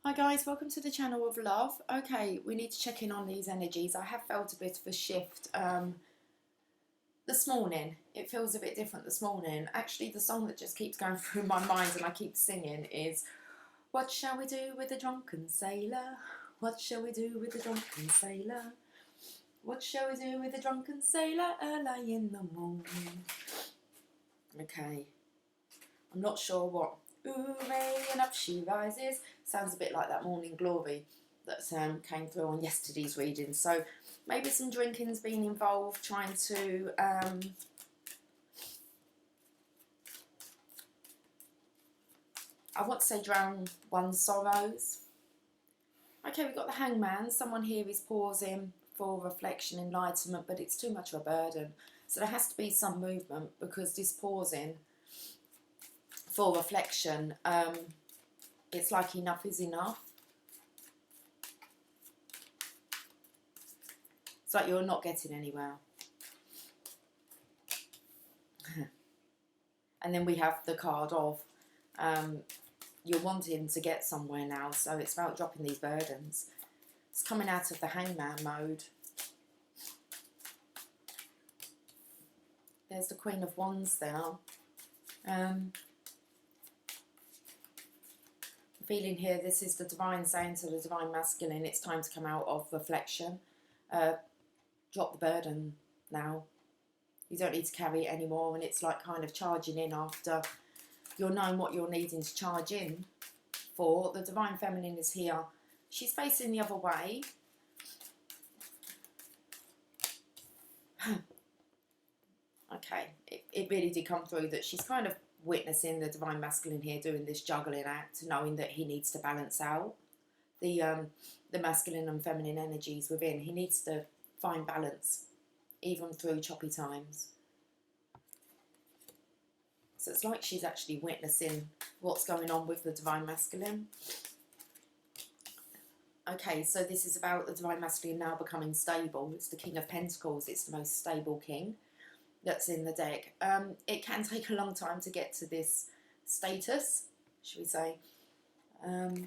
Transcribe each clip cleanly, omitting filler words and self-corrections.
Hi guys, welcome to the channel of love. Okay, we need to check in on these energies. I have felt a bit of a shift this morning. It feels a bit different this morning. Actually, the song that just keeps going through my mind and I keep singing is "What shall we do with a drunken sailor? What shall we do with a drunken sailor? What shall we do with a drunken sailor early in the morning?" Okay, I'm not sure what. Hooray, and up she rises. Sounds a bit like that Morning Glory that came through on yesterday's reading. So maybe some drinking's been involved, trying to I want to say drown one's sorrows. Okay, we've got the Hangman. Someone here is pausing for reflection, enlightenment, but it's too much of a burden. So there has to be some movement, because this pausing for reflection, it's like enough is enough. It's like you're not getting anywhere. And then we have the card of you're wanting to get somewhere now, so it's about dropping these burdens. It's coming out of the Hangman mode. There's the Queen of Wands there. Feeling here, this is the divine saying to the divine masculine, it's time to come out of reflection. Drop the burden now. You don't need to carry it anymore, and it's like kind of charging in after you're knowing what you're needing to charge in for. The divine feminine is here. She's facing the other way. Okay, it really did come through that she's kind of witnessing the divine masculine here doing this juggling act, knowing that he needs to balance out the masculine and feminine energies within. He needs to find balance, even through choppy times. So it's like she's actually witnessing what's going on with the divine masculine. Okay, so this is about the divine masculine now becoming stable. It's the King of Pentacles. It's the most stable king that's in the deck. It can take a long time to get to this status, should we say. But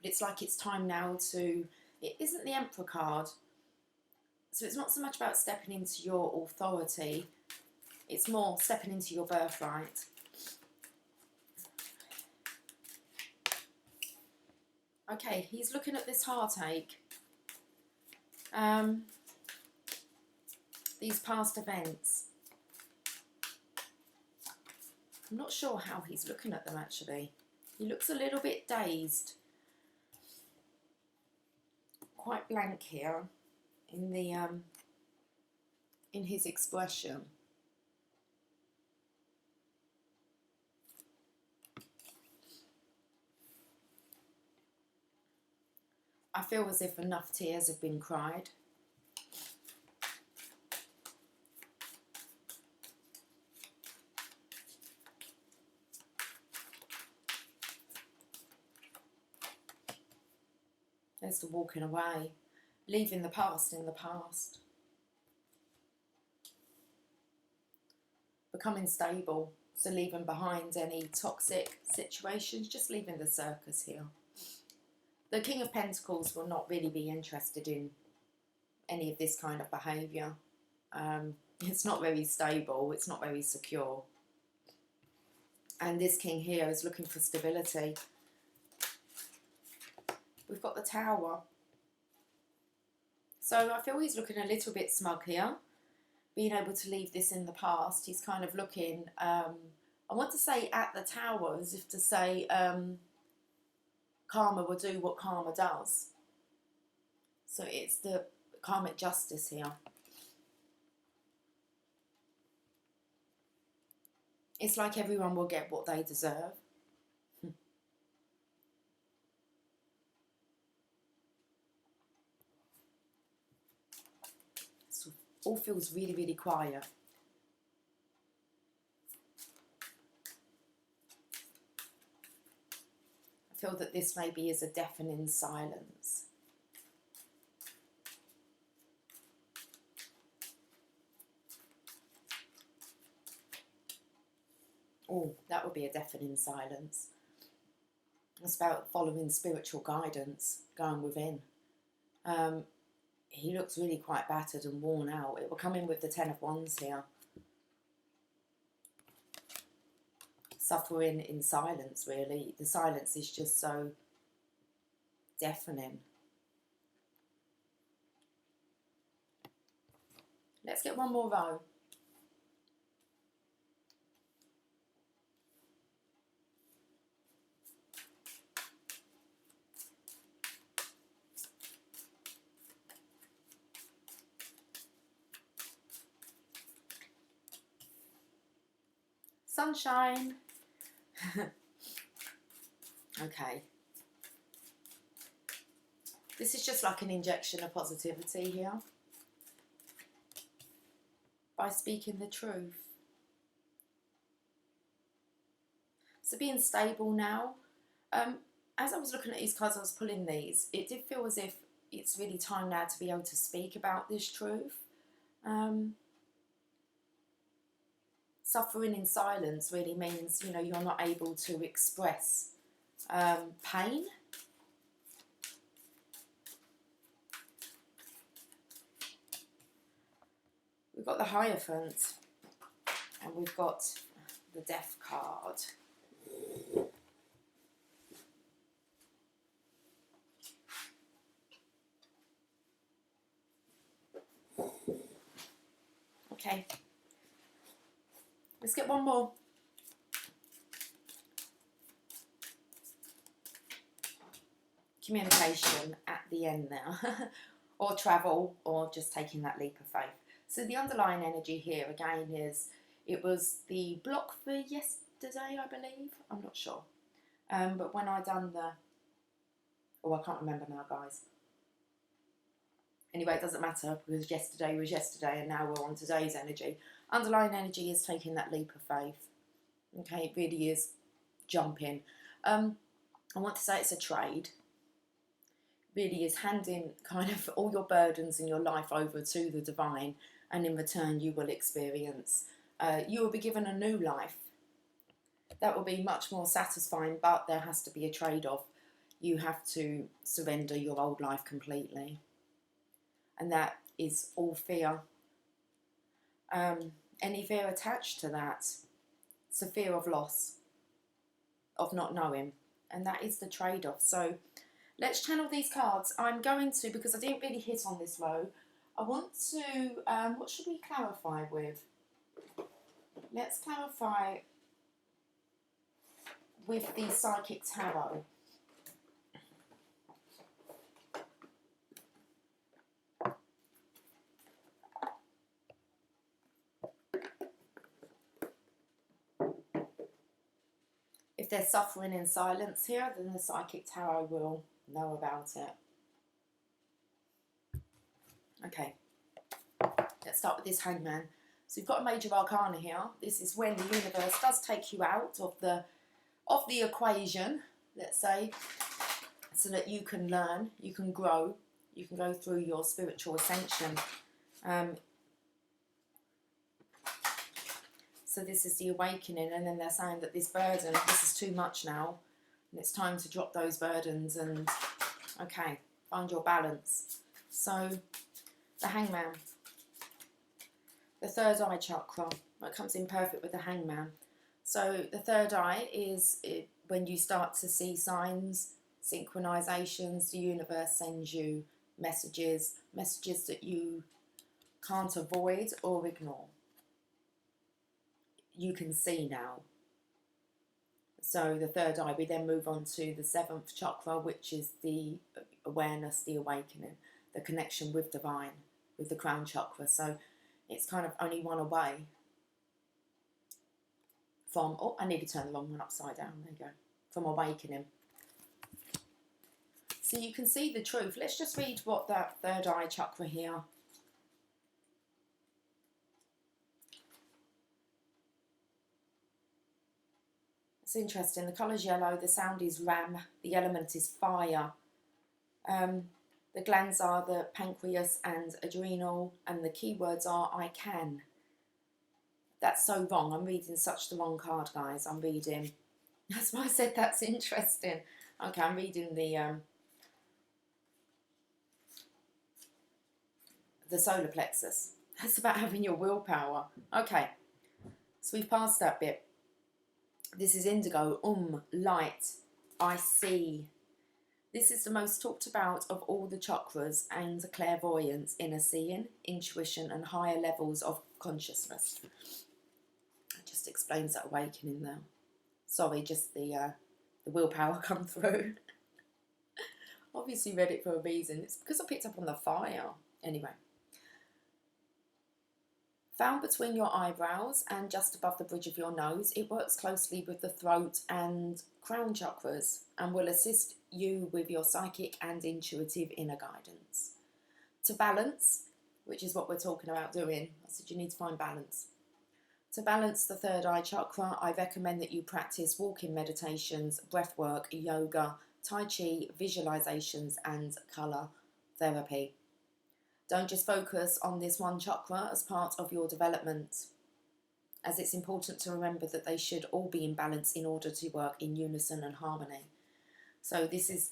it's like it's time now to... It isn't the Emperor card. So it's not so much about stepping into your authority. It's more stepping into your birthright. Okay, he's looking at this heartache. These past events. I'm not sure how he's looking at them, actually. He looks a little bit dazed. Quite blank here in the in his expression. I feel as if enough tears have been cried. There's the walking away, leaving the past in the past. Becoming stable, so leaving behind any toxic situations, just leaving the circus here. The King of Pentacles will not really be interested in any of this kind of behaviour. It's not very stable, it's not very secure. And this king here is looking for stability. We've got the Tower. So I feel he's looking a little bit smug here. Being able to leave this in the past. He's kind of looking, I want to say at the Tower, as if to say, karma will do what karma does. So it's the karmic justice here. It's like everyone will get what they deserve. So all feels really, really quiet. I feel that this maybe is a deafening silence. Oh, that would be a deafening silence. It's about following spiritual guidance, going within. He looks really quite battered and worn out. It will come in with the Ten of Wands here. Suffering in silence, really. The silence is just so deafening. Let's get one more row. Sunshine. Okay. This is just like an injection of positivity here. By speaking the truth. So being stable now. As I was looking at these cards, I was pulling these, it did feel as if it's really time now to be able to speak about this truth. Suffering in silence really means, you know, you're not able to express pain. We've got the Hierophant and we've got the Death card. Okay, let's get one more. Communication at the end now, or travel, or just taking that leap of faith. So the underlying energy here again is, it was the block for yesterday, I believe. I'm not sure. But when I done the, oh, I can't remember now, guys. Anyway, it doesn't matter because yesterday was yesterday and now we're on today's energy. Underlying energy is taking that leap of faith. Okay, it really is jumping. I want to say it's a trade. Really is handing kind of all your burdens in your life over to the divine, and in return you will experience, you will be given a new life. That will be much more satisfying, but there has to be a trade-off. You have to surrender your old life completely. And that is all fear. Any fear attached to that, it's a fear of loss, of not knowing. And that is the trade-off. So let's channel these cards. I'm going to, because I didn't really hit on this row, I want to, what should we clarify with? Let's clarify with the Psychic Tarot. If there's suffering in silence here, then the Psychic Tarot will know about it. Okay, let's start with this Hangman. So we've got a Major Arcana here. This is when the universe does take you out of the equation, let's say, so that you can learn, you can grow, you can go through your spiritual ascension. So this is the awakening, and then they're saying that this burden, this is too much now, and it's time to drop those burdens and, okay, find your balance. So, the Hangman. The third eye chakra, that comes in perfect with the Hangman. So, the third eye is when you start to see signs, synchronizations, the universe sends you messages that you can't avoid or ignore. You can see now. So the third eye, we then move on to the seventh chakra, which is the awareness, the awakening, the connection with divine, with the crown chakra. So it's kind of only one away from, oh, I need to turn the wrong one upside down, there you go, from awakening. So you can see the truth. Let's just read what that third eye chakra here. It's interesting. The colour's yellow, the sound is ram, the element is fire. The glands are the pancreas and adrenal, and the keywords are I can. That's so wrong. I'm reading such the wrong card, guys. I'm reading. That's why I said that's interesting. Okay, I'm reading the solar plexus. That's about having your willpower. Okay, so we've passed that bit. This is indigo, light, I see. This is the most talked about of all the chakras and clairvoyance, inner seeing, intuition, and higher levels of consciousness. It just explains that awakening there. Sorry, just the willpower come through. Obviously read it for a reason. It's because I picked up on the fire. Anyway. Found between your eyebrows and just above the bridge of your nose, it works closely with the throat and crown chakras and will assist you with your psychic and intuitive inner guidance. To balance, which is what we're talking about doing, I said you need to find balance. To balance the third eye chakra, I recommend that you practice walking meditations, breath work, yoga, tai chi, visualizations, and colour therapy. Don't just focus on this one chakra as part of your development, as it's important to remember that they should all be in balance in order to work in unison and harmony. So this is,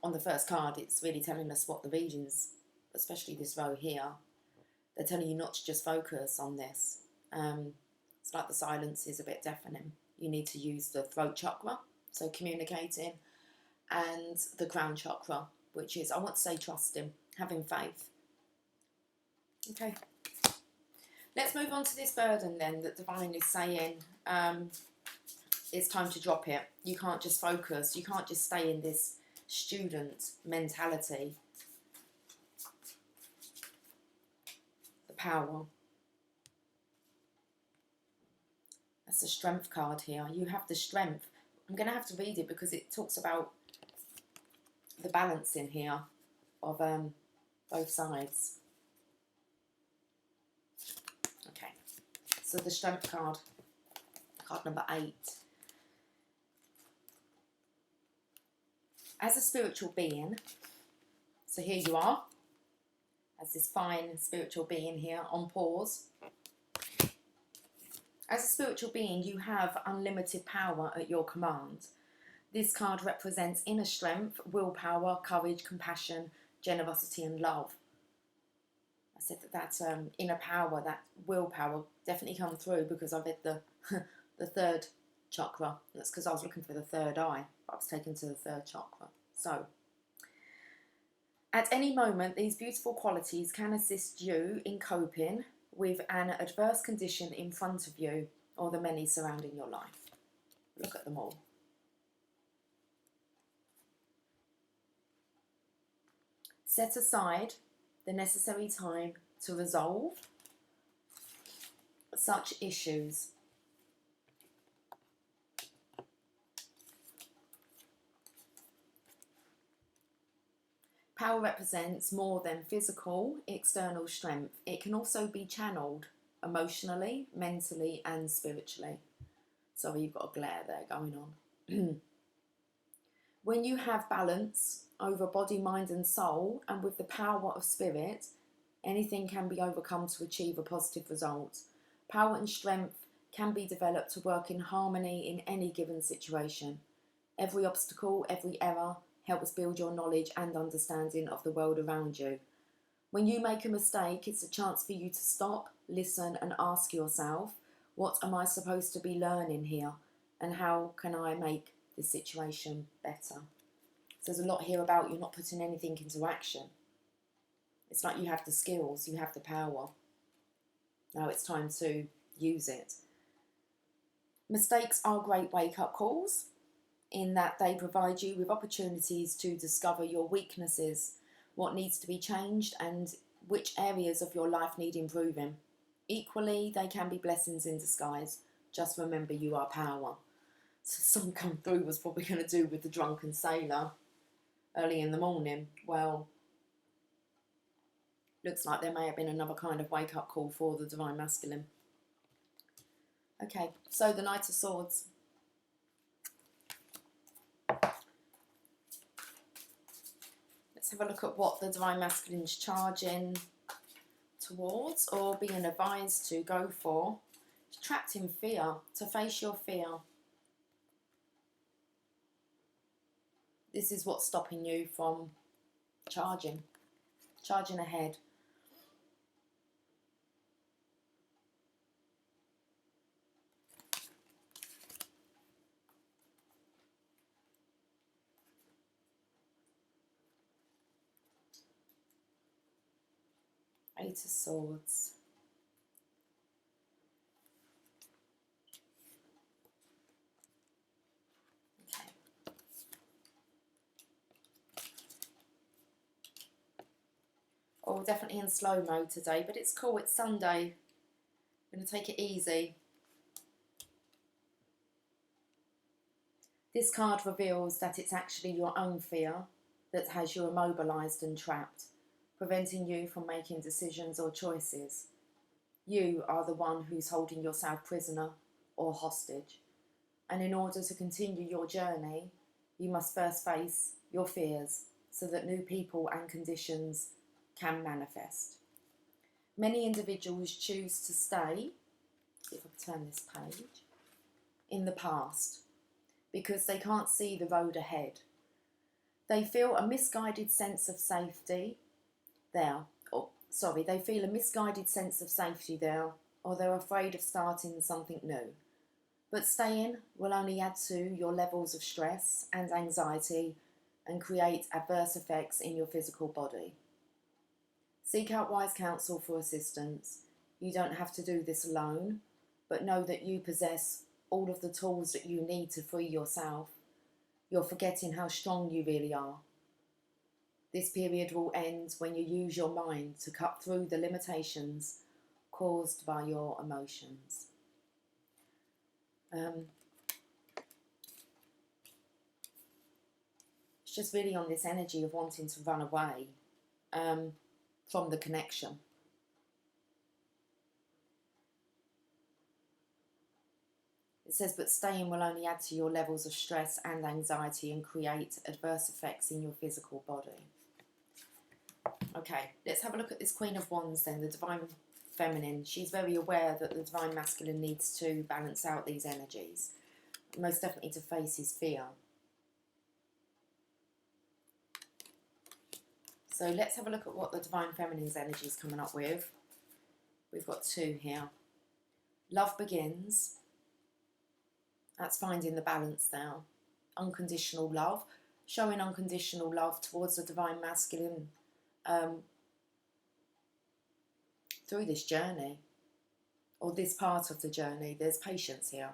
on the first card, it's really telling us what the regions, especially this row here, they're telling you not to just focus on this. It's like the silence is a bit deafening. You need to use the throat chakra, so communicating, and the crown chakra, which is, I want to say, trusting, having faith. Okay, let's move on to this burden then that Divine is saying it's time to drop it. You can't just focus. You can't just stay in this student mentality. The power. That's the strength card here. You have the strength. I'm going to have to read it because it talks about the balance in here of both sides. Okay, so the strength card, card number 8. As a spiritual being, so here you are, as this fine spiritual being here on pause. As a spiritual being, you have unlimited power at your command. This card represents inner strength, willpower, courage, compassion, generosity, and love. I said that inner power, that willpower, definitely come through because I read the the third chakra. That's because I was looking for the third eye, but I was taken to the third chakra. So, at any moment, these beautiful qualities can assist you in coping with an adverse condition in front of you or the many surrounding your life. Look at them all. Set aside the necessary time to resolve such issues. Power represents more than physical, external strength. It can also be channeled emotionally, mentally, and spiritually. Sorry, you've got a glare there going on. When you have balance over body, mind, and soul, and with the power of spirit, anything can be overcome to achieve a positive result. Power and strength can be developed to work in harmony in any given situation. Every obstacle, every error, helps build your knowledge and understanding of the world around you. When you make a mistake, it's a chance for you to stop, listen, and ask yourself, what am I supposed to be learning here? And how can I make this situation better? So there's a lot here about you not putting anything into action. It's like you have the skills, you have the power. Now it's time to use it. Mistakes are great wake-up calls, in that they provide you with opportunities to discover your weaknesses, what needs to be changed, and which areas of your life need improving. Equally, they can be blessings in disguise. Just remember you are power. So some come through was what we're going to do with the drunken sailor early in the morning. Well, looks like there may have been another kind of wake-up call for the Divine Masculine. Okay, so the Knight of Swords. Let's have a look at what the Divine Masculine is charging towards or being advised to go for. It's trapped in fear, to face your fear. This is what's stopping you from charging ahead. Eight of Swords. Okay. Oh, definitely in slow mode today, but it's cool. It's Sunday. I'm going to take it easy. This card reveals that it's actually your own fear that has you immobilised and trapped, preventing you from making decisions or choices. You are the one who's holding yourself prisoner or hostage. And in order to continue your journey, you must first face your fears so that new people and conditions can manifest. Many individuals choose to stay, if I can turn this page, in the past because they can't see the road ahead. They feel a misguided sense of safety there. They feel a misguided sense of safety there, or they're afraid of starting something new. But staying will only add to your levels of stress and anxiety and create adverse effects in your physical body. Seek out wise counsel for assistance. You don't have to do this alone, but know that you possess all of the tools that you need to free yourself. You're forgetting how strong you really are. This period will end when you use your mind to cut through the limitations caused by your emotions. It's just really on this energy of wanting to run away from the connection. It says, but staying will only add to your levels of stress and anxiety and create adverse effects in your physical body. Okay, let's have a look at this Queen of Wands then, the Divine Feminine. She's very aware that the Divine Masculine needs to balance out these energies, most definitely to face his fear. So let's have a look at what the Divine Feminine's energy is coming up with. We've got two here. Love begins. That's finding the balance now. Unconditional love. Showing unconditional love towards the Divine Masculine through this journey, or this part of the journey. There's patience here.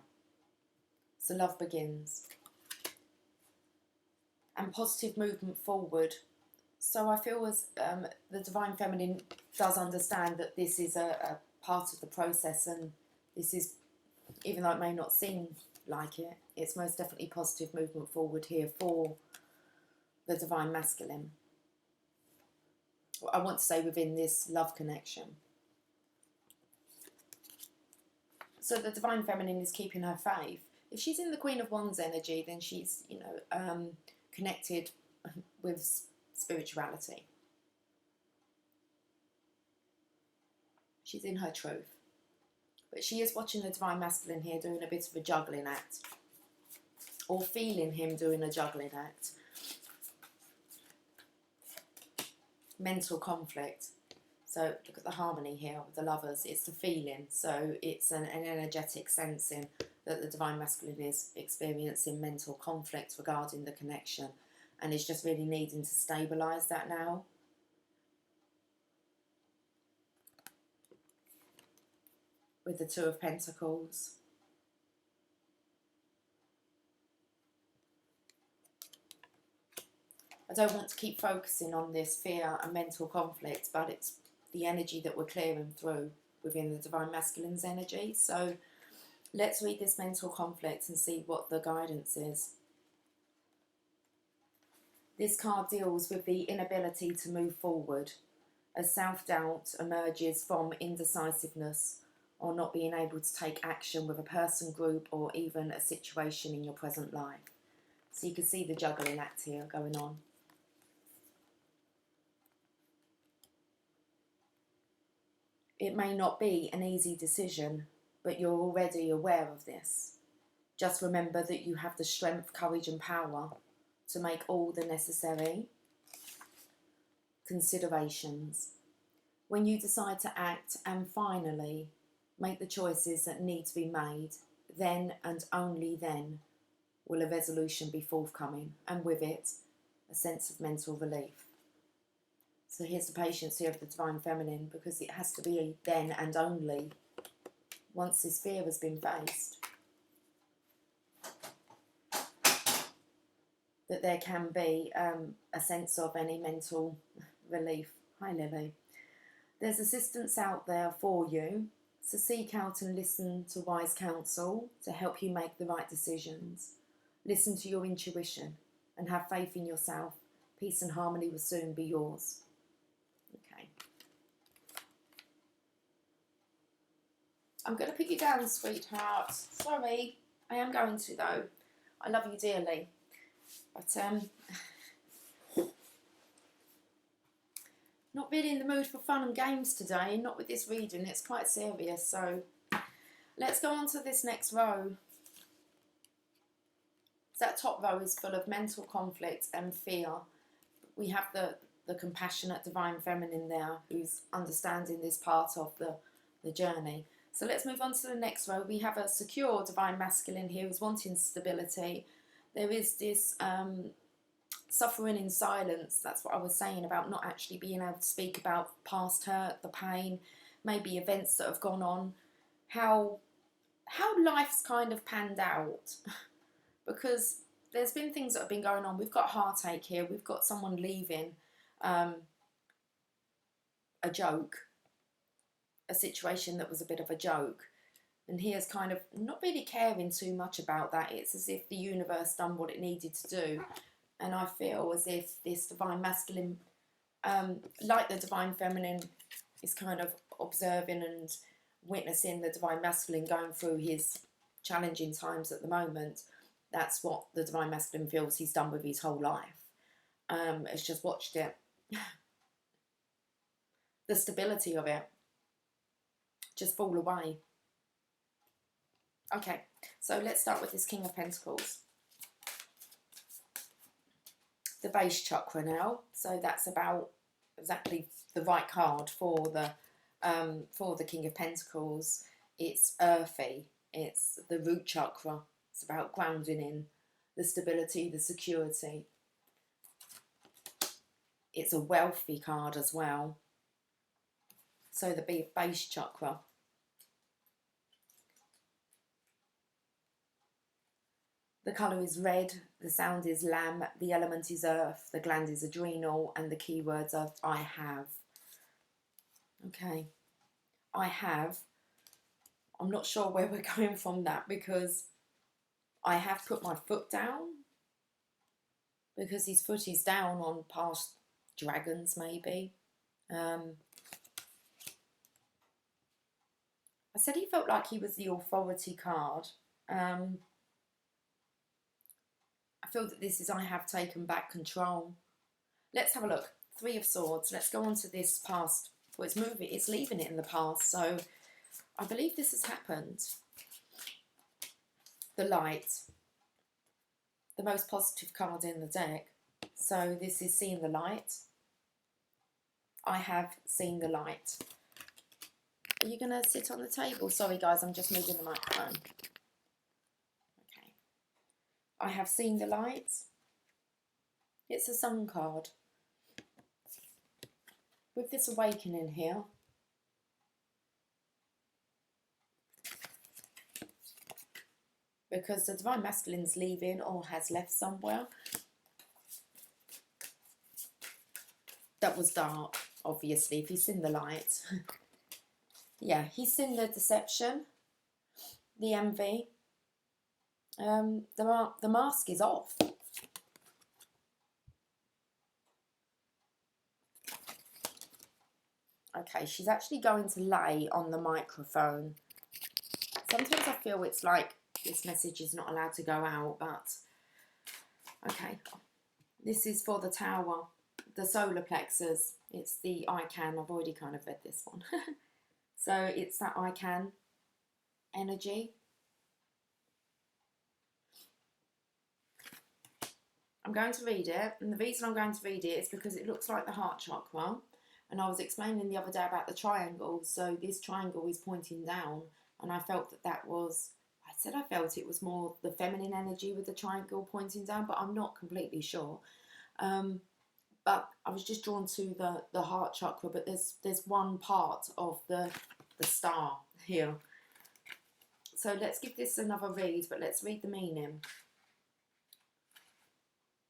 So love begins. And positive movement forward. So I feel as the Divine Feminine does understand that this is a part of the process, and this is, even though it may not seem like it, it's most definitely positive movement forward here for the Divine Masculine. I want to say within this love connection. So the Divine Feminine is keeping her faith. If she's in the Queen of Wands energy, then she's, connected with spirituality. She's in her truth. But she is watching the Divine Masculine here doing a bit of a juggling act. Or feeling him doing a juggling act. Mental conflict. So look at the harmony here with the lovers. It's the feeling. So it's an energetic sensing that the Divine Masculine is experiencing mental conflict regarding the connection. And is just really needing to stabilise that now. With the Two of Pentacles. I don't want to keep focusing on this fear and mental conflict, but it's the energy that we're clearing through within the Divine Masculine's energy. So let's read this mental conflict and see what the guidance is. This card deals with the inability to move forward as self-doubt emerges from indecisiveness or not being able to take action with a person, group, or even a situation in your present life. So you can see the juggling act here going on. It may not be an easy decision, but you're already aware of this. Just remember that you have the strength, courage and power to make all the necessary considerations. When you decide to act and finally make the choices that need to be made, then and only then will a resolution be forthcoming, and with it, a sense of mental relief. So here's the patience here of the Divine Feminine, because it has to be then and only once this fear has been faced that there can be a sense of any mental relief. Hi Lily. There's assistance out there for you, so seek out and listen to wise counsel to help you make the right decisions. Listen to your intuition and have faith in yourself. Peace and harmony will soon be yours. Okay. I'm going to put you down, sweetheart. Sorry, I am going to though. I love you dearly. But not really in the mood for fun and games today, not with this reading, it's quite serious. So let's go on to this next row. That top row is full of mental conflict and fear. We have the compassionate Divine Feminine there, who's understanding this part of the journey. So let's move on to the next row. We have a secure Divine Masculine here who's wanting stability. There is this suffering in silence. That's what I was saying about not actually being able to speak about past hurt, the pain, maybe events that have gone on, how life's kind of panned out. Because there's been things that have been going on. We've got heartache here. We've got someone leaving a joke, a situation that was a bit of a joke. And he is kind of not really caring too much about that. It's as if the universe done what it needed to do. And I feel as if this Divine Masculine, like the Divine Feminine, is kind of observing and witnessing the Divine Masculine going through his challenging times at the moment. That's what the Divine Masculine feels he's done with his whole life. It's just watched it. The stability of it just fall away. Okay, so let's start with this King of Pentacles. The base chakra now. So that's about exactly the right card for the King of Pentacles. It's earthy. It's the root chakra. It's about grounding in the stability, the security. It's a wealthy card as well. So the base chakra. The colour is red, the sound is lamb, the element is earth, the gland is adrenal, and the keywords are I have. Okay, I have. I'm not sure where we're going from that, because I have put my foot down, because his foot is down on past dragons maybe. I said he felt like he was the authority card. I feel that this is I have taken back control. Let's have a look. Three of Swords. Let's go on to this past. Well, it's moving. It's leaving it in the past. So I believe this has happened. The Light. The most positive card in the deck. So this is seeing the light. I have seen the light. Are you going to sit on the table? Sorry guys, I'm just moving the microphone. I have seen the light. It's a Sun card. With this awakening here, because the Divine Masculine's leaving or has left somewhere that was dark, obviously, if he's seen the light. Yeah, he's seen the deception, the envy. The mask is off. Okay, she's actually going to lay on the microphone. Sometimes I feel it's like this message is not allowed to go out, but okay. This is for the Tower, the solar plexus. It's the I can. I've already kind of read this one. So it's that I can energy. I'm going to read it, and the reason I'm going to read it is because it looks like the heart chakra, and I was explaining the other day about the triangles. So this triangle is pointing down, and I felt that that was, I said I felt it was more the feminine energy with the triangle pointing down, but I'm not completely sure. But I was just drawn to the heart chakra, but there's one part of the star here. So let's give this another read, but let's read the meaning.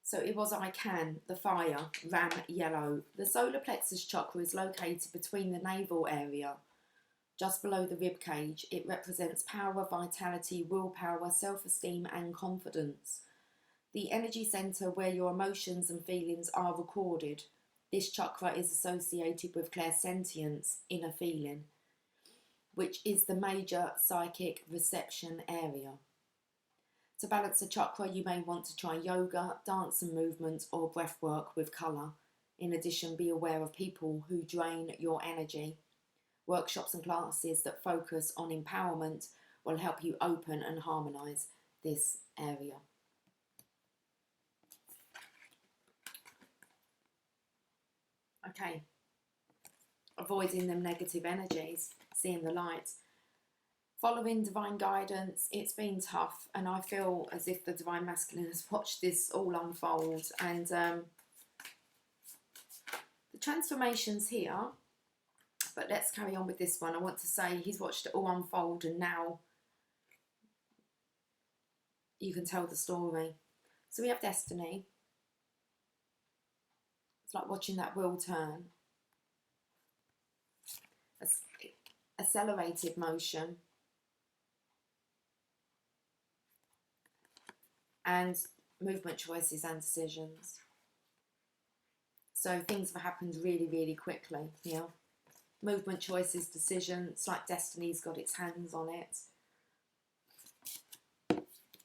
So it was I can, the fire, ram yellow. The solar plexus chakra is located between the navel area, just below the rib cage. It represents power, vitality, willpower, self-esteem and confidence. The energy center where your emotions and feelings are recorded. This chakra is associated with clairsentience, inner feeling, which is the major psychic reception area. To balance the chakra, you may want to try yoga, dance and movement, or breath work with colour. In addition, be aware of people who drain your energy. Workshops and classes that focus on empowerment will help you open and harmonise this area. Okay, avoiding them negative energies, seeing the light. Following divine guidance, it's been tough, and I feel as if the divine masculine has watched this all unfold, and the transformation's here, but let's carry on with this one. I want to say he's watched it all unfold, and now you can tell the story. So we have destiny. It's like watching that wheel turn. Accelerated motion. And movement choices and decisions. So things have happened really, really quickly here. Movement choices, decision. It's like destiny's got its hands on it.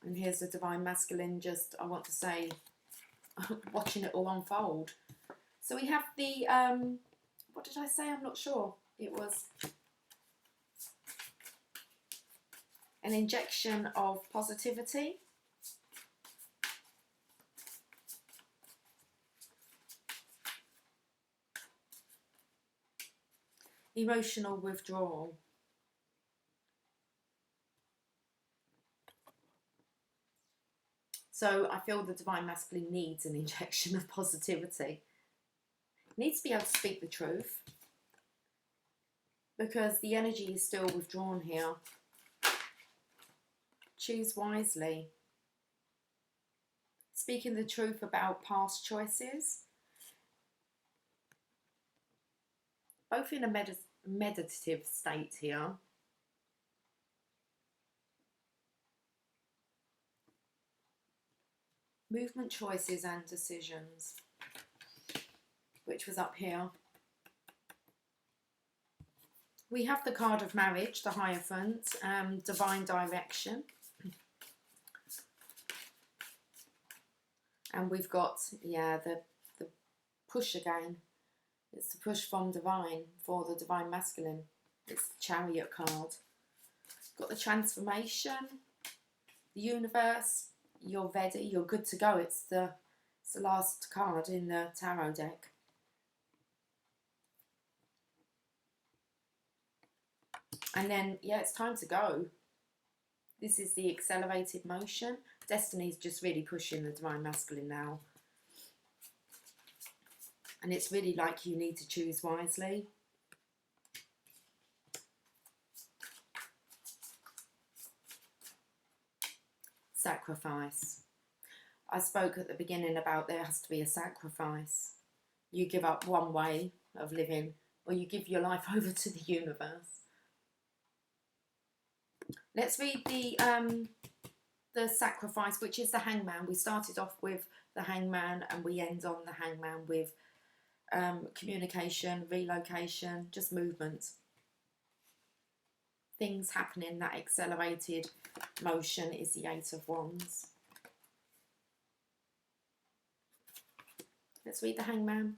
And here's the divine masculine, just, I want to say, watching it all unfold. So we have the, what did I say? I'm not sure. It was an injection of positivity. Emotional withdrawal. So I feel the divine masculine needs an injection of positivity. Needs to be able to speak the truth, because the energy is still withdrawn here. Choose wisely. Speaking the truth about past choices. Both in a meditative state here. Movement choices and decisions, which was up here. We have the card of marriage, the Hierophant, divine direction. And we've got, yeah, the push again. It's the push from divine for the divine masculine. It's the Chariot card. Got the transformation, the universe. You're ready. You're good to go. It's the last card in the tarot deck. And then, yeah, it's time to go. This is the accelerated motion. Destiny's just really pushing the divine masculine now. And it's really like you need to choose wisely. Sacrifice. I spoke at the beginning about there has to be a sacrifice. You give up one way of living, or you give your life over to the universe. Let's read the sacrifice, which is the Hangman. We started off with the Hangman, and we end on the Hangman with communication, relocation, just movement. Things happening, that accelerated motion is the Eight of Wands. Let's read the Hangman.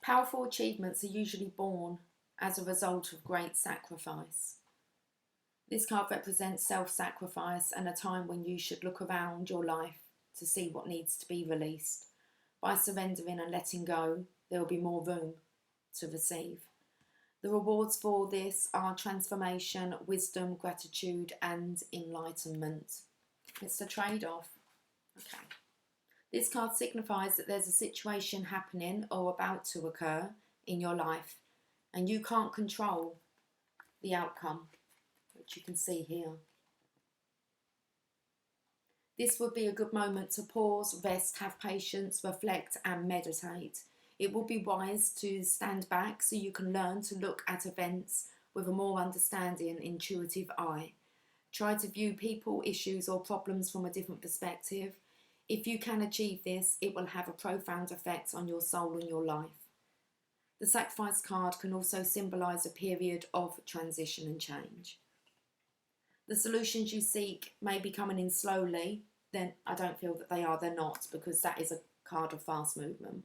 Powerful achievements are usually born as a result of great sacrifice. This card represents self-sacrifice and a time when you should look around your life to see what needs to be released. By surrendering and letting go, there will be more room to receive. The rewards for this are transformation, wisdom, gratitude, and enlightenment. It's the trade-off. Okay. This card signifies that there's a situation happening or about to occur in your life, and you can't control the outcome, which you can see here. This would be a good moment to pause, rest, have patience, reflect, and meditate. It would be wise to stand back so you can learn to look at events with a more understanding, intuitive eye. Try to view people, issues, or problems from a different perspective. If you can achieve this, it will have a profound effect on your soul and your life. The Sacrifice card can also symbolise a period of transition and change. The solutions you seek may be coming in slowly. Then I don't feel that they are, they're not, because that is a card of fast movement.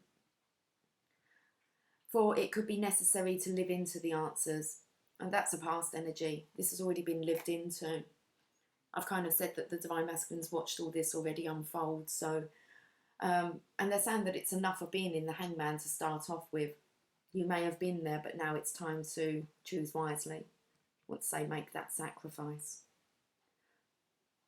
For it could be necessary to live into the answers, and that's a past energy. This has already been lived into. I've kind of said that the Divine Masculines watched all this already unfold, so and they're saying that it's enough of being in the Hangman to start off with. You may have been there, but now it's time to choose wisely. Once they make that sacrifice.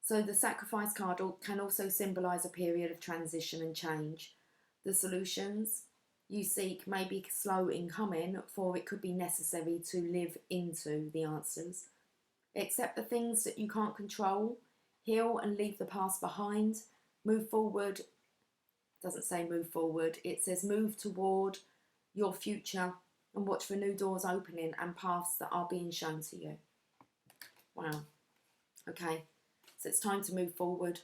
So the Sacrifice card can also symbolise a period of transition and change. The solutions you seek may be slow in coming, for it could be necessary to live into the answers. Accept the things that you can't control, heal and leave the past behind, move forward. It doesn't say move forward, it says move toward your future and watch for new doors opening and paths that are being shown to you. Wow. Okay, so it's time to move forward,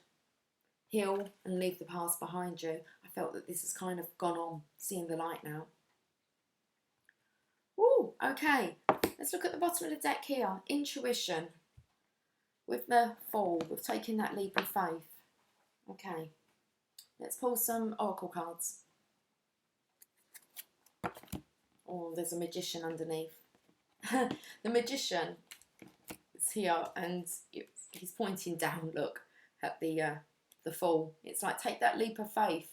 heal and leave the past behind you. I felt that this has kind of gone on, seeing the light now. Ooh, okay. Let's look at the bottom of the deck here. Intuition. With the Fool, we've taken that leap of faith. Okay. Let's pull some oracle cards. Oh, there's a Magician underneath. The Magician is here and he's pointing down, look, at the Fool. It's like, take that leap of faith.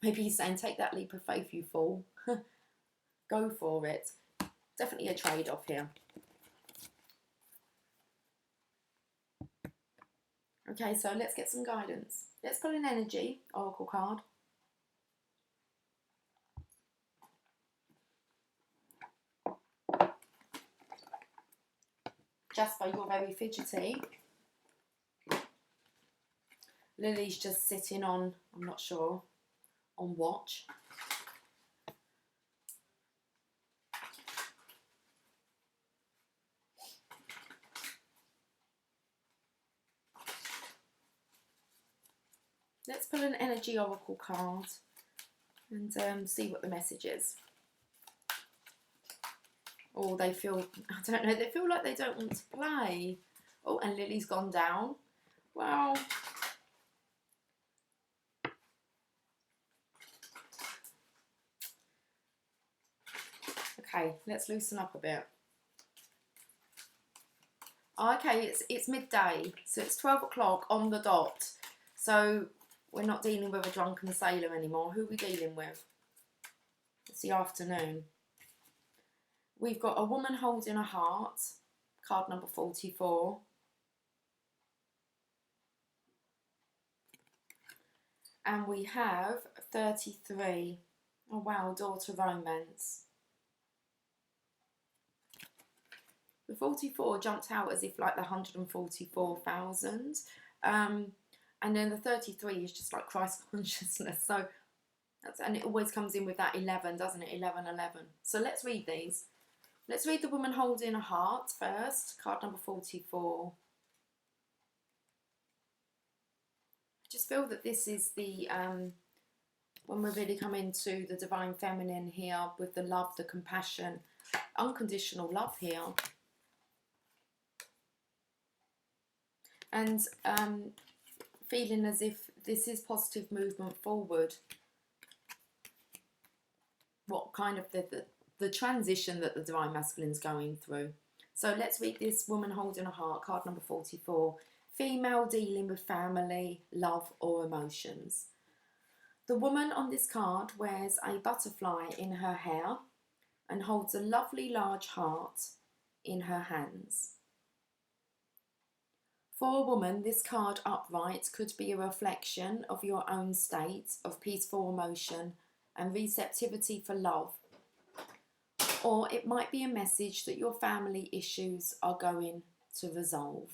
Maybe he's saying, take that leap of faith, you fool. Go for it. Definitely a trade-off here. Okay, so let's get some guidance. Let's pull an energy oracle card. Jasper, you're very fidgety. Lily's just sitting on, I'm not sure, on watch. Let's pull an energy oracle card and see what the message is. Oh, they feel, I don't know, they feel like they don't want to play. Oh, and Lily's gone down. Well, okay, let's loosen up a bit. Okay, it's midday, so it's 12 o'clock on the dot. So we're not dealing with a drunken sailor anymore. Who are we dealing with? It's the afternoon. We've got a woman holding a heart, card number 44. And we have 33. Oh wow, door to romance. The 44 jumped out as if like the 144,000. And then the 33 is just like Christ consciousness. So, and it always comes in with that 11, doesn't it? 11, 11. So let's read these. Let's read the woman holding a heart first. Card number 44. I just feel that this is the, when we're really coming to the divine feminine here with the love, the compassion, unconditional love here. And feeling as if this is positive movement forward. What kind of the transition that the Divine Masculine is going through. So let's read this woman holding a heart, card number 44. Female dealing with family, love or emotions. The woman on this card wears a butterfly in her hair and holds a lovely large heart in her hands. For a woman, this card upright could be a reflection of your own state of peaceful emotion and receptivity for love. Or it might be a message that your family issues are going to resolve.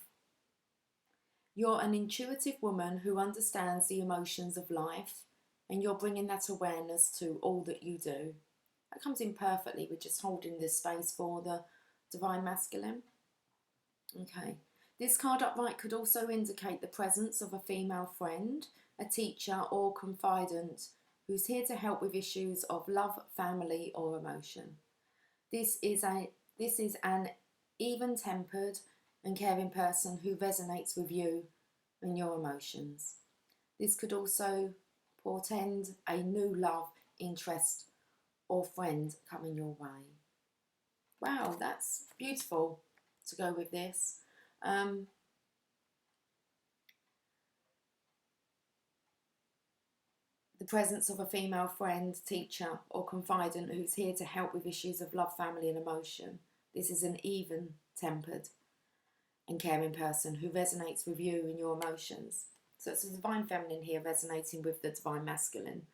You're an intuitive woman who understands the emotions of life, and you're bringing that awareness to all that you do. That comes in perfectly with just holding this space for the Divine Masculine. Okay. This card upright could also indicate the presence of a female friend, a teacher or confidant who's here to help with issues of love, family or emotion. This is an even-tempered and caring person who resonates with you and your emotions. This could also portend a new love, interest or friend coming your way. Wow, that's beautiful to go with this. The presence of a female friend, teacher or confidant who's here to help with issues of love, family and emotion. This is an even-tempered and caring person who resonates with you and your emotions. So it's the Divine Feminine here resonating with the Divine Masculine,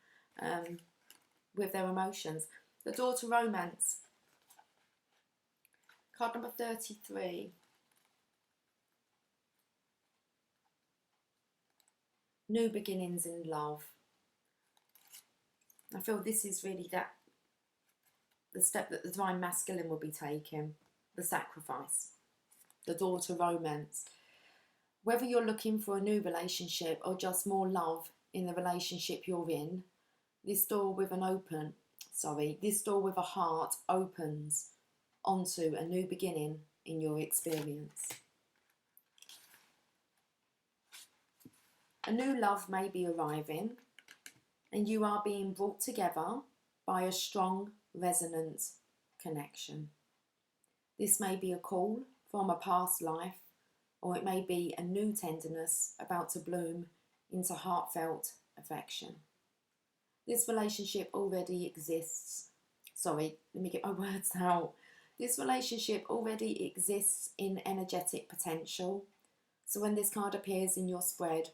with their emotions. The door to romance. Card number 33. New beginnings in love. I feel this is really the step that the Divine Masculine will be taking, the sacrifice, the door to romance. Whether you're looking for a new relationship or just more love in the relationship you're in, this door with a heart opens onto a new beginning in your experience. A new love may be arriving, and you are being brought together by a strong, resonant connection. This may be a call from a past life, or it may be a new tenderness about to bloom into heartfelt affection. This relationship already exists. Sorry, let me get my words out. This relationship already exists in energetic potential. So when this card appears in your spread,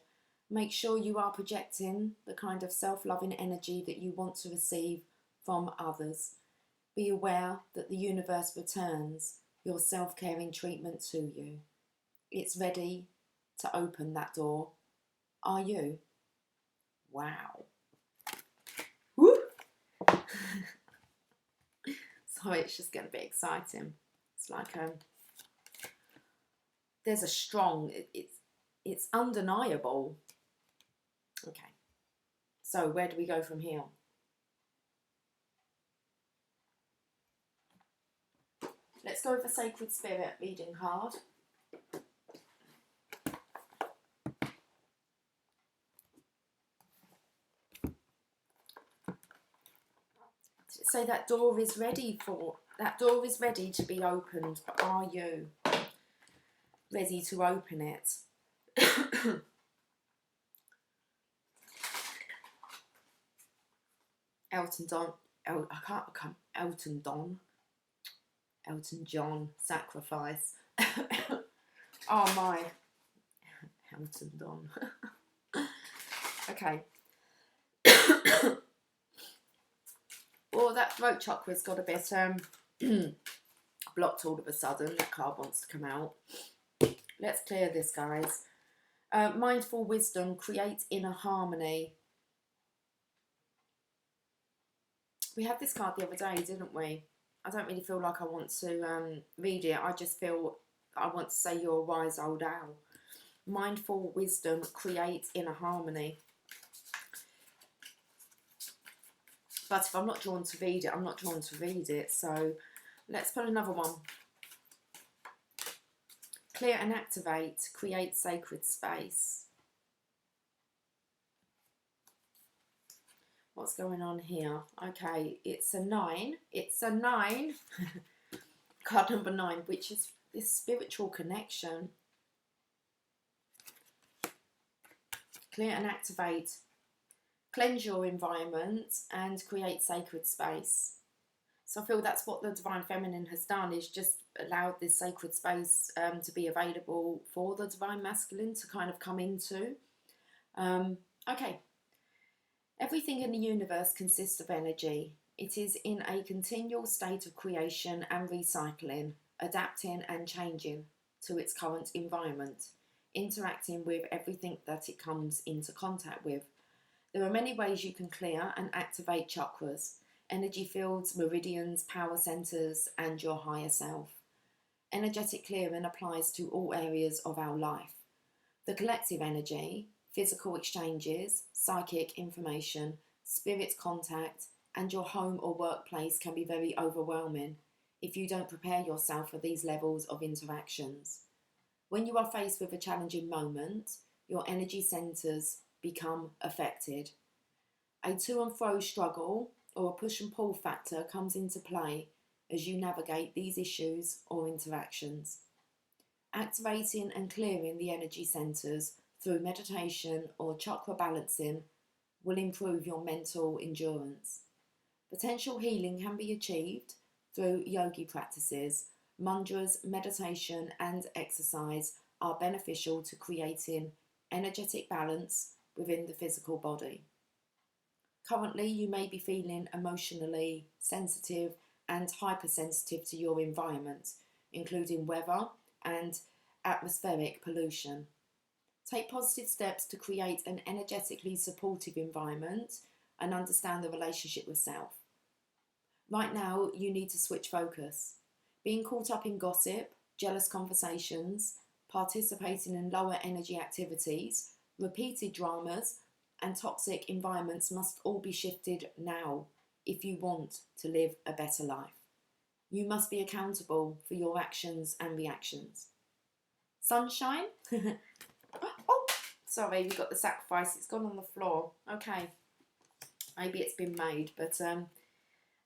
make sure you are projecting the kind of self-loving energy that you want to receive from others. Be aware that the universe returns your self-caring treatment to you. It's ready to open that door. Are you? Wow. Woo! Sorry, it's just getting a bit exciting. It's like there's a strong, it's undeniable. Okay, so where do we go from here? Let's go with the Sacred Spirit reading card. So that door is ready to be opened, but are you ready to open it? Elton John, Sacrifice. Oh my, Elton John. Okay. Well, that throat chakra's got a bit blocked all of a sudden. That card wants to come out. Let's clear this, guys. Mindful wisdom creates inner harmony. We had this card the other day, didn't we? I don't really feel like I want to read it. I just feel I want to say you're a wise old owl. Mindful wisdom creates inner harmony. But if I'm not drawn to read it, I'm not drawn to read it. So let's put another one. Clear and activate. Create sacred space. What's going on here? Okay, it's a 9. It's a 9. Card number 9, which is this spiritual connection. Clear and activate. Cleanse your environment and create sacred space. So I feel that's what the Divine Feminine has done, is just allowed this sacred space to be available for the Divine Masculine to kind of come into. Okay. Everything in the universe consists of energy. It is in a continual state of creation and recycling, adapting and changing to its current environment, interacting with everything that it comes into contact with. There are many ways you can clear and activate chakras, energy fields, meridians, power centers, and your higher self. Energetic clearing applies to all areas of our life. The collective energy, physical exchanges, psychic information, spirit contact, and your home or workplace can be very overwhelming if you don't prepare yourself for these levels of interactions. When you are faced with a challenging moment, your energy centers become affected. A to and fro struggle or a push and pull factor comes into play as you navigate these issues or interactions. Activating and clearing the energy centers through meditation or chakra balancing will improve your mental endurance. Potential healing can be achieved through yogi practices. Mantras, meditation, and exercise are beneficial to creating energetic balance within the physical body. Currently, you may be feeling emotionally sensitive and hypersensitive to your environment, including weather and atmospheric pollution. Take positive steps to create an energetically supportive environment and understand the relationship with self. Right now, you need to switch focus. Being caught up in gossip, jealous conversations, participating in lower energy activities, repeated dramas, and toxic environments must all be shifted now if you want to live a better life. You must be accountable for your actions and reactions. Sunshine. Oh, sorry, we got the sacrifice. It's gone on the floor. Okay. Maybe it's been made, but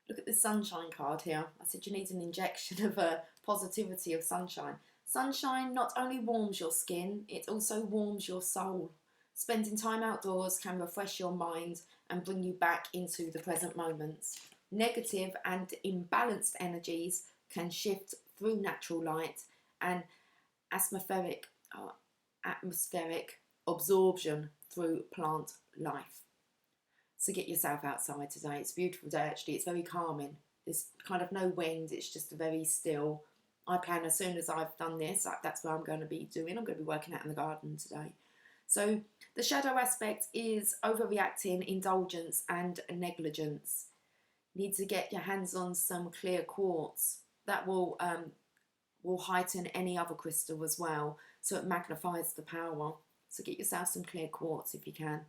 look at this sunshine card here. I said you need an injection of positivity of sunshine. Sunshine not only warms your skin, it also warms your soul. Spending time outdoors can refresh your mind and bring you back into the present moments. Negative and imbalanced energies can shift through natural light and atmospheric absorption through plant life. So get yourself outside today. It's a beautiful day actually. It's very calming. There's kind of no wind. It's just very still. I plan as soon as I've done this, that's what I'm going to be doing. I'm going to be working out in the garden today. So the shadow aspect is overreacting, indulgence and negligence. Need to get your hands on some clear quartz. That will heighten any other crystal as well. So it magnifies the power. So get yourself some clear quartz if you can.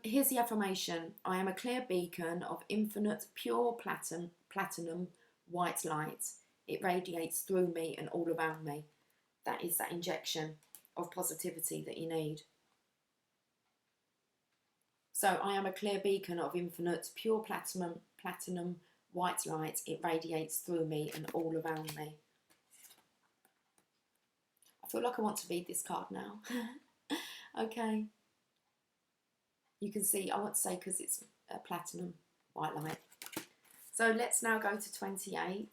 Here's the affirmation. I am a clear beacon of infinite pure platinum white light. It radiates through me and all around me. That is that injection of positivity that you need. So I am a clear beacon of infinite pure platinum white light. It radiates through me and all around me. I feel like I want to read this card now. Okay. You can see, I want to say because it's a platinum white light. So let's now go to 28.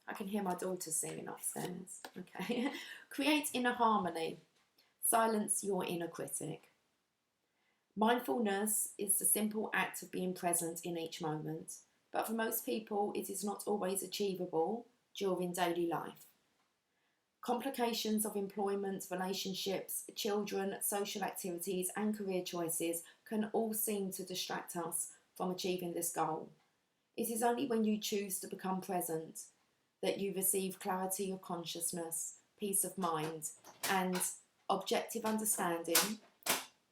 I can hear my daughter singing upstairs. Okay. Create inner harmony. Silence your inner critic. Mindfulness is the simple act of being present in each moment, but for most people it is not always achievable during daily life. Complications of employment, relationships, children, social activities and career choices can all seem to distract us from achieving this goal. It is only when you choose to become present that you receive clarity of consciousness, peace of mind and objective understanding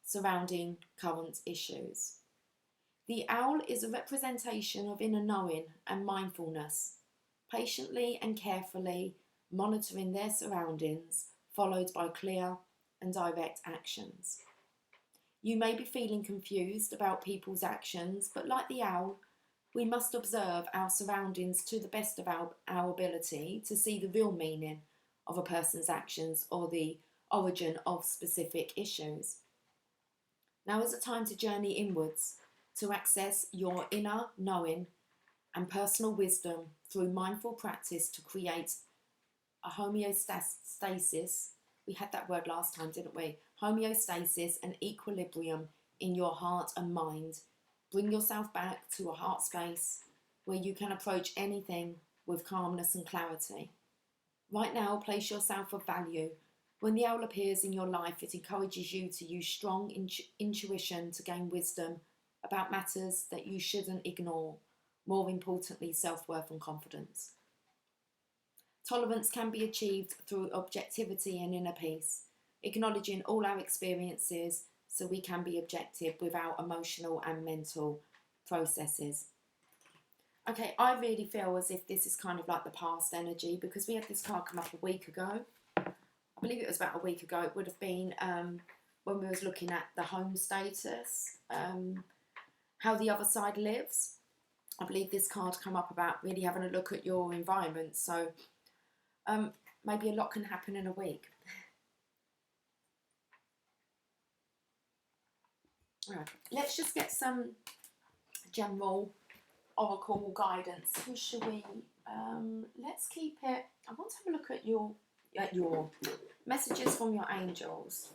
surrounding current issues. The owl is a representation of inner knowing and mindfulness, patiently and carefully monitoring their surroundings, followed by clear and direct actions. You may be feeling confused about people's actions, but like the owl, We must observe our surroundings to the best of our ability to see the real meaning of a person's actions or the origin of specific issues. Now is a time to journey inwards, to access your inner knowing and personal wisdom through mindful practice to create a homeostasis. We had that word last time, didn't we? Homeostasis and equilibrium in your heart and mind. Bring yourself back to a heart space where you can approach anything with calmness and clarity. Right now, place yourself of value. When the owl appears in your life, it encourages you to use strong intuition to gain wisdom about matters that you shouldn't ignore. More importantly, self-worth and confidence. Tolerance can be achieved through objectivity and inner peace, acknowledging all our experiences so we can be objective with our emotional and mental processes. Okay, I really feel as if this is kind of like the past energy, because we had this card come up a week ago. I believe it was about a week ago. It would have been when we was looking at the home status, how the other side lives. I believe this card come up about really having a look at your environment. So maybe a lot can happen in a week. All right, let's just get some general oracle guidance. Who should we? Let's keep it. I want to have a look at your messages from your angels.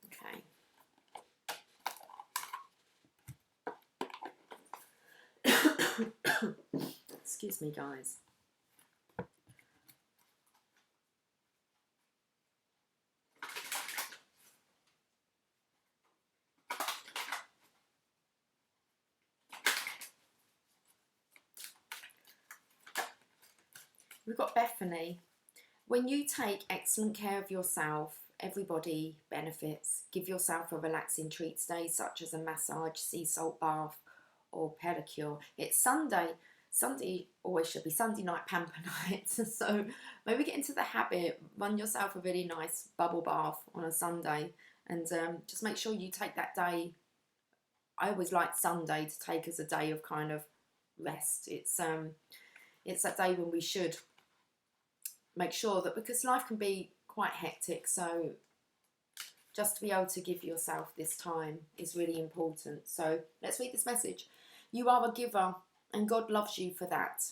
Okay. Excuse me, guys. We've got Bethany. When you take excellent care of yourself, everybody benefits. Give yourself a relaxing treat today, such as a massage, sea salt bath, or pedicure. It's Sunday. Sunday always should be Sunday night pamper night. So maybe get into the habit, run yourself a really nice bubble bath on a Sunday, and just make sure you take that day. I always like Sunday to take as a day of kind of rest. It's that day when we should make sure that, because life can be quite hectic, so just to be able to give yourself this time is really important. So let's read this message. You are a giver and God loves you for that.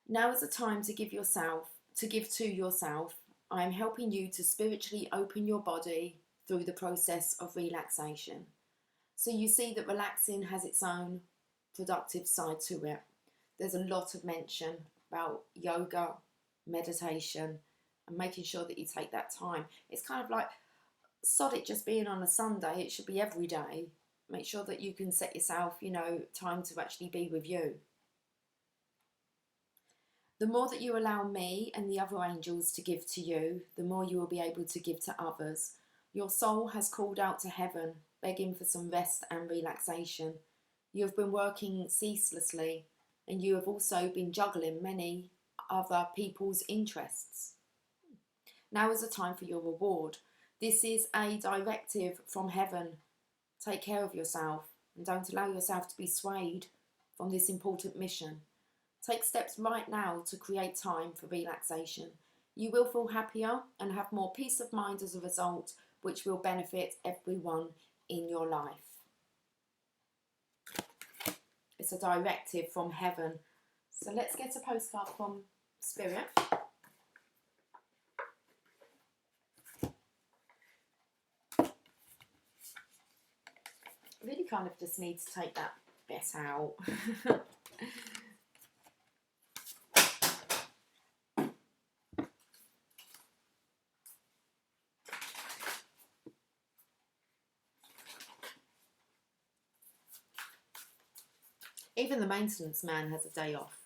Now is the time to give to yourself. I am helping you to spiritually open your body through the process of relaxation. So you see that relaxing has its own productive side to it. There's a lot of mention about yoga, meditation, and making sure that you take that time. It's kind of like, sod it just being on a Sunday, it should be every day. Make sure that you can set yourself, time to actually be with you. The more that you allow me and the other angels to give to you, the more you will be able to give to others. Your soul has called out to heaven, begging for some rest and relaxation. You have been working ceaselessly, and you have also been juggling many other people's interests. Now is the time for your reward. This is a directive from heaven. Take care of yourself and don't allow yourself to be swayed from this important mission. Take steps right now to create time for relaxation. You will feel happier and have more peace of mind as a result, which will benefit everyone in your life. It's a directive from heaven. So let's get a postcard from Spirit. Really kind of just need to take that bit out. Even the maintenance man has a day off.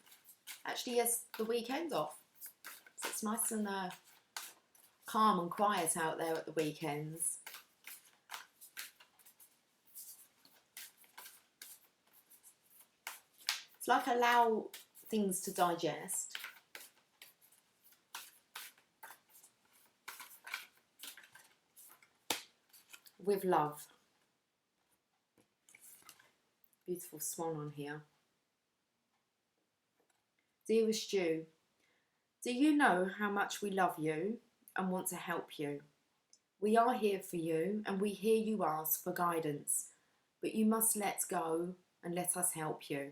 Actually, he has the weekend off. So it's nice and calm and quiet out there at the weekends. It's like allow things to digest. with love. Beautiful swan on here. Dearest you, do you know how much we love you and want to help you? We are here for you and we hear you ask for guidance, but you must let go and let us help you.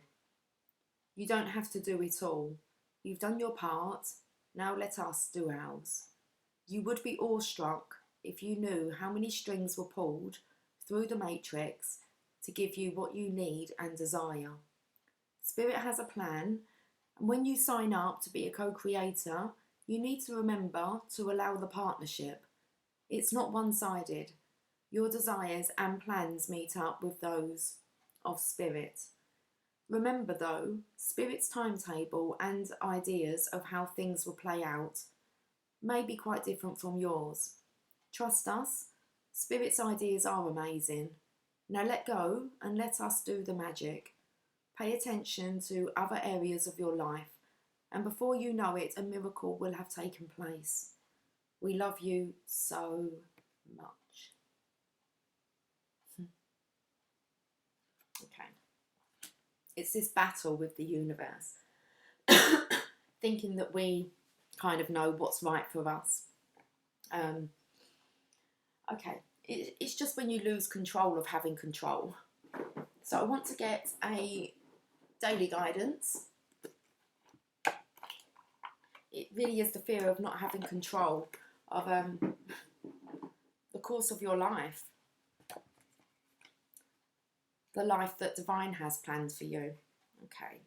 You don't have to do it all. You've done your part, now let us do ours. You would be awestruck if you knew how many strings were pulled through the matrix to give you what you need and desire. Spirit has a plan, and when you sign up to be a co-creator, you need to remember to allow the partnership. It's not one-sided. Your desires and plans meet up with those of Spirit. Remember though, Spirit's timetable and ideas of how things will play out may be quite different from yours. Trust us, Spirit's ideas are amazing. Now let go and let us do the magic. Pay attention to other areas of your life, and before you know it, a miracle will have taken place. We love you so much. Okay. It's this battle with the universe, thinking that we kind of know what's right for us. Okay, it's just when you lose control of having control. So I want to get a daily guidance. It really is the fear of not having control of the course of your life. The life that Divine has planned for you. Okay,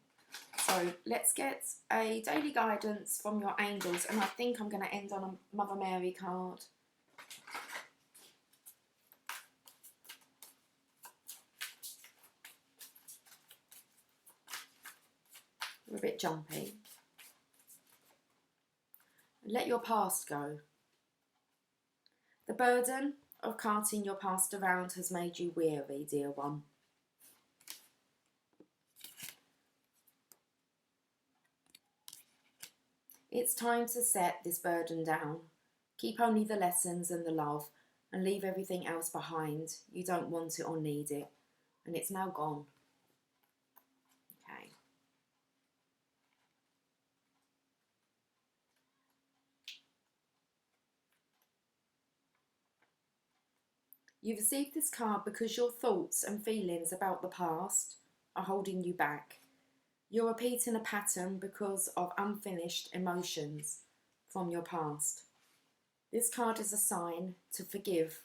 so let's get a daily guidance from your angels, and I think I'm going to end on a Mother Mary card. We're a bit jumpy. Let your past go. The burden of carting your past around has made you weary, dear one. It's time to set this burden down. Keep only the lessons and the love, and leave everything else behind. You don't want it or need it, and it's now gone. Okay. You've received this card because your thoughts and feelings about the past are holding you back. You're repeating a pattern because of unfinished emotions from your past. This card is a sign to forgive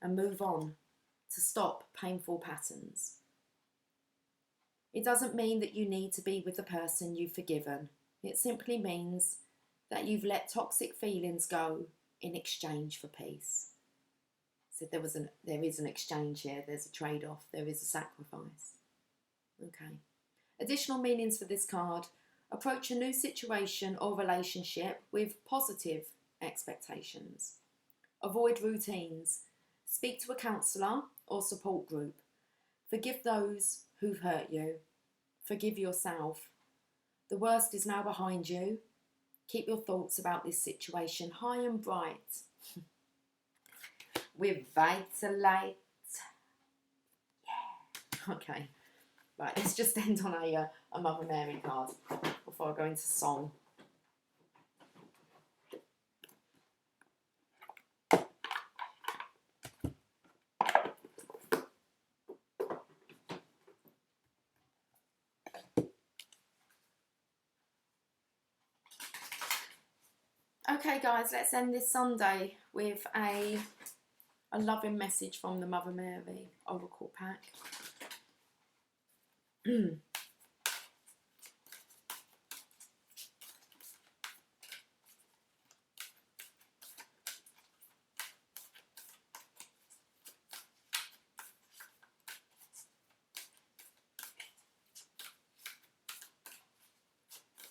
and move on, to stop painful patterns. It doesn't mean that you need to be with the person you've forgiven. It simply means that you've let toxic feelings go in exchange for peace. So there is an exchange here, there's a trade-off, there is a sacrifice. Okay. Additional meanings for this card: approach a new situation or relationship with positive expectations. Avoid routines. Speak to a counsellor or support group. Forgive those who've hurt you. Forgive yourself. The worst is now behind you. Keep your thoughts about this situation high and bright. With Vitalite. Yeah. Okay. Right, let's just end on a Mother Mary card before I go into song. Okay guys, let's end this Sunday with a loving message from the Mother Mary Oracle pack.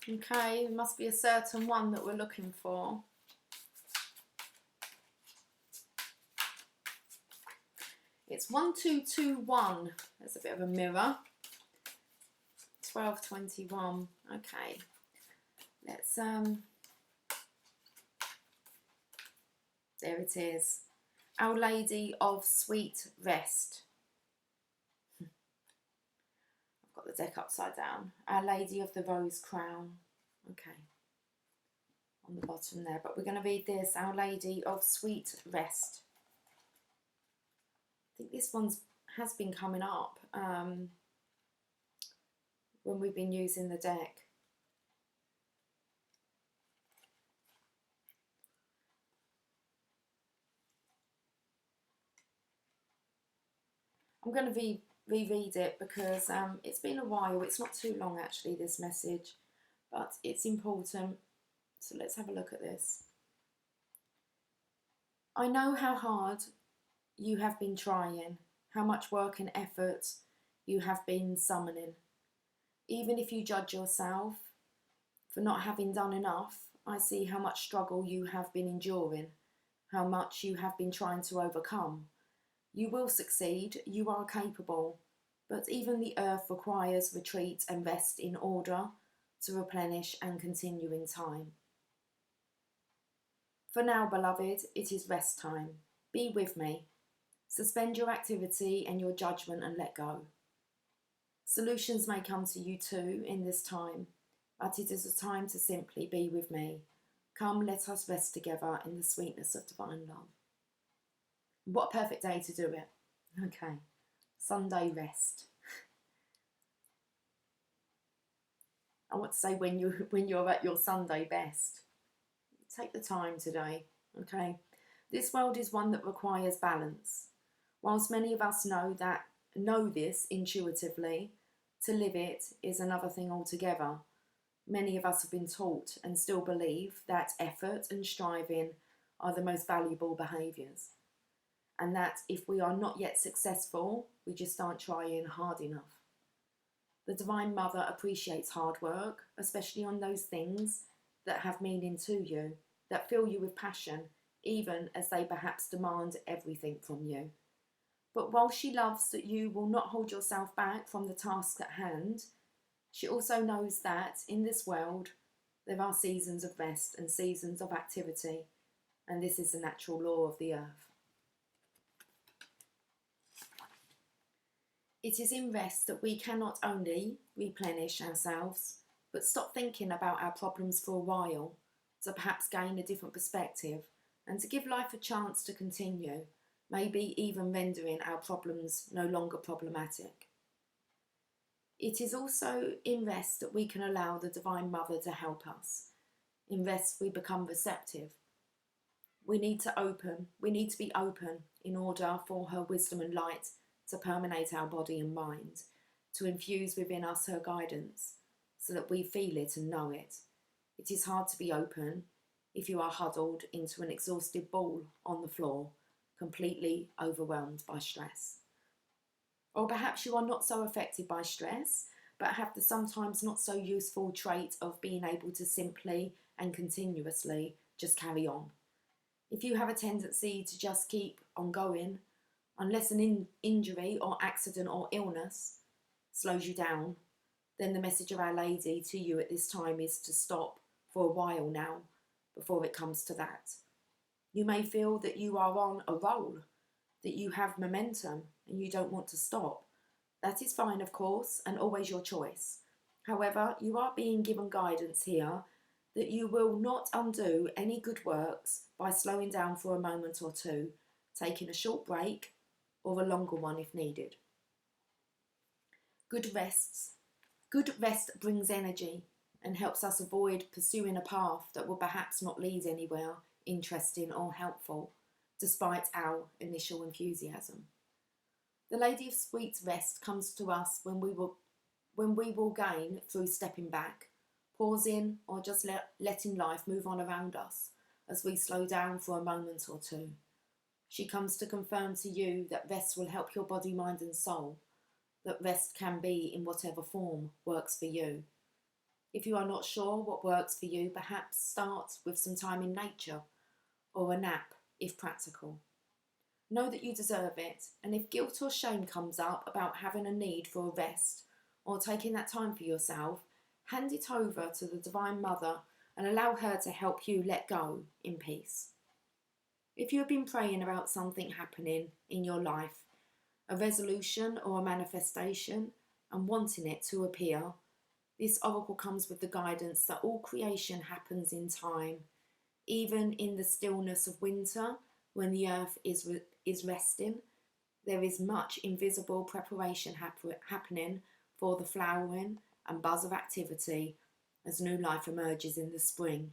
Okay, there must be a certain one that we're looking for. It's 1221. There's a bit of a mirror. 1221. Okay. Let's there it is. Our Lady of Sweet Rest. I've got the deck upside down. Our Lady of the Rose Crown. Okay. On the bottom there. But we're going to read this. Our Lady of Sweet Rest. I think this one has been coming up when we've been using the deck. I'm going to reread it because it's been a while. It's not too long actually, this message, but it's important. So let's have a look at this. I know how hard you have been trying, how much work and effort you have been summoning. Even if you judge yourself for not having done enough, I see how much struggle you have been enduring, how much you have been trying to overcome. You will succeed, you are capable, but even the earth requires retreat and rest in order to replenish and continue in time. For now, beloved, it is rest time. Be with me. Suspend your activity and your judgment and let go. Solutions may come to you too in this time, but it is a time to simply be with me. Come, let us rest together in the sweetness of divine love. What a perfect day to do it. Okay, Sunday rest. I want to say when you're at your Sunday best. Take the time today, okay? This world is one that requires balance. Whilst many of us know this intuitively, to live it is another thing altogether. Many of us have been taught and still believe that effort and striving are the most valuable behaviours, and that if we are not yet successful, we just aren't trying hard enough. The Divine Mother appreciates hard work, especially on those things that have meaning to you, that fill you with passion, even as they perhaps demand everything from you. But while she loves that you will not hold yourself back from the task at hand, she also knows that in this world there are seasons of rest and seasons of activity, and this is the natural law of the earth. It is in rest that we can not only replenish ourselves, but stop thinking about our problems for a while, to perhaps gain a different perspective, and to give life a chance to continue, maybe even rendering our problems no longer problematic. It is also in rest that we can allow the Divine Mother to help us. In rest we become receptive. We need to be open in order for her wisdom and light to permeate our body and mind, to infuse within us her guidance, so that we feel it and know it. It is hard to be open if you are huddled into an exhausted ball on the floor, completely overwhelmed by stress. Or perhaps you are not so affected by stress, but have the sometimes not so useful trait of being able to simply and continuously just carry on. If you have a tendency to just keep on going, unless an injury or accident or illness slows you down, then the message of Our Lady to you at this time is to stop for a while now before it comes to that. You may feel that you are on a roll, that you have momentum and you don't want to stop. That is fine, of course, and always your choice. However, you are being given guidance here that you will not undo any good works by slowing down for a moment or two, taking a short break or a longer one if needed. Good rest brings energy and helps us avoid pursuing a path that will perhaps not lead anywhere interesting or helpful, despite our initial enthusiasm. The Lady of Sweet Rest comes to us when we will gain through stepping back, pausing, or just letting life move on around us as we slow down for a moment or two. She comes to confirm to you that rest will help your body, mind and soul, that rest can be in whatever form works for you. If you are not sure what works for you, perhaps start with some time in nature or a nap if practical. Know that you deserve it, and if guilt or shame comes up about having a need for a rest or taking that time for yourself, hand it over to the Divine Mother and allow her to help you let go in peace. If you have been praying about something happening in your life, a resolution or a manifestation, and wanting it to appear, this oracle comes with the guidance that all creation happens in time, even in the stillness of winter when the earth is resting. There is much invisible preparation happening for the flowering and buzz of activity as new life emerges in the spring.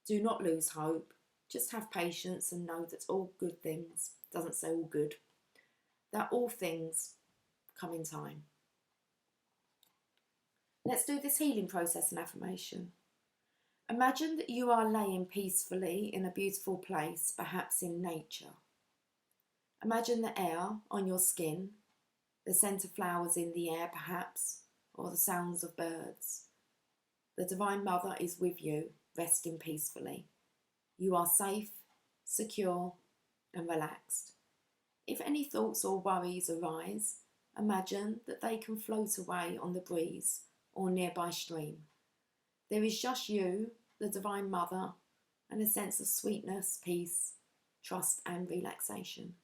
Do not lose hope. Just have patience and know that all good things, doesn't say all good, that all things come in time. Let's do this healing process and affirmation. Imagine that you are laying peacefully in a beautiful place, perhaps in nature. Imagine the air on your skin, the scent of flowers in the air perhaps, or the sounds of birds. The Divine Mother is with you, resting peacefully. You are safe, secure, and relaxed. If any thoughts or worries arise, imagine that they can float away on the breeze or nearby stream. There is just you, the Divine Mother, and a sense of sweetness, peace, trust, and relaxation.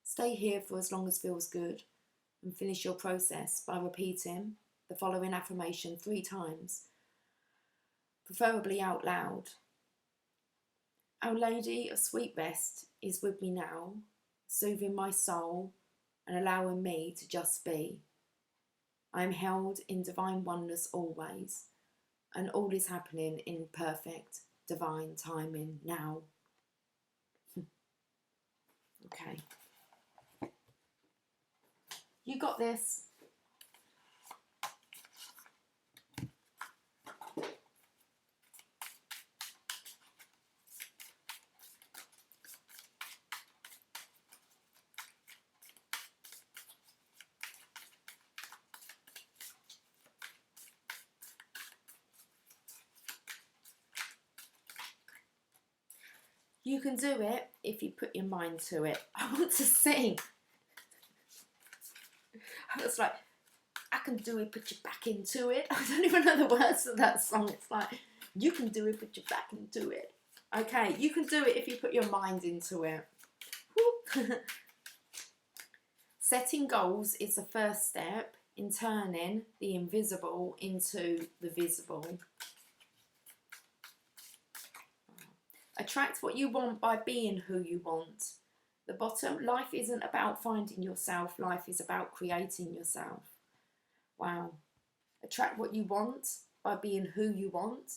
Stay here for as long as feels good and finish your process by repeating the following affirmation 3 times, preferably out loud. Our Lady of Sweet Rest is with me now, soothing my soul and allowing me to just be. I am held in divine oneness always, and all is happening in perfect divine timing now. Okay. You got this. You can do it if you put your mind to it. I want to sing. I was like, I can do it, put your back into it. I don't even know the words of that song. It's like, you can do it, put your back into it. Okay, you can do it if you put your mind into it. Setting goals is the first step in turning the invisible into the visible. Attract what you want by being who you want. The bottom, life isn't about finding yourself, life is about creating yourself. Wow. Attract what you want by being who you want.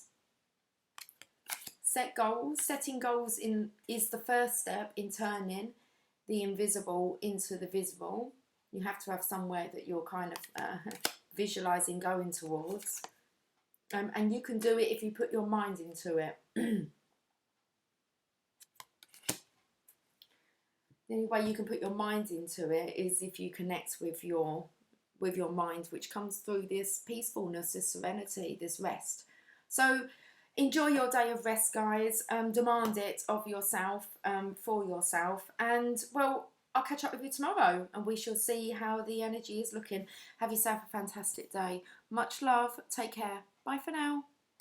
Set goals. Setting goals is the first step in turning the invisible into the visible. You have to have somewhere that you're kind of visualizing going towards. And you can do it if you put your mind into it. The only way you can put your mind into it is if you connect with your mind, which comes through this peacefulness, this serenity, this rest. So enjoy your day of rest, guys. Demand it of yourself, for yourself. And, well, I'll catch up with you tomorrow and we shall see how the energy is looking. Have yourself a fantastic day. Much love. Take care. Bye for now.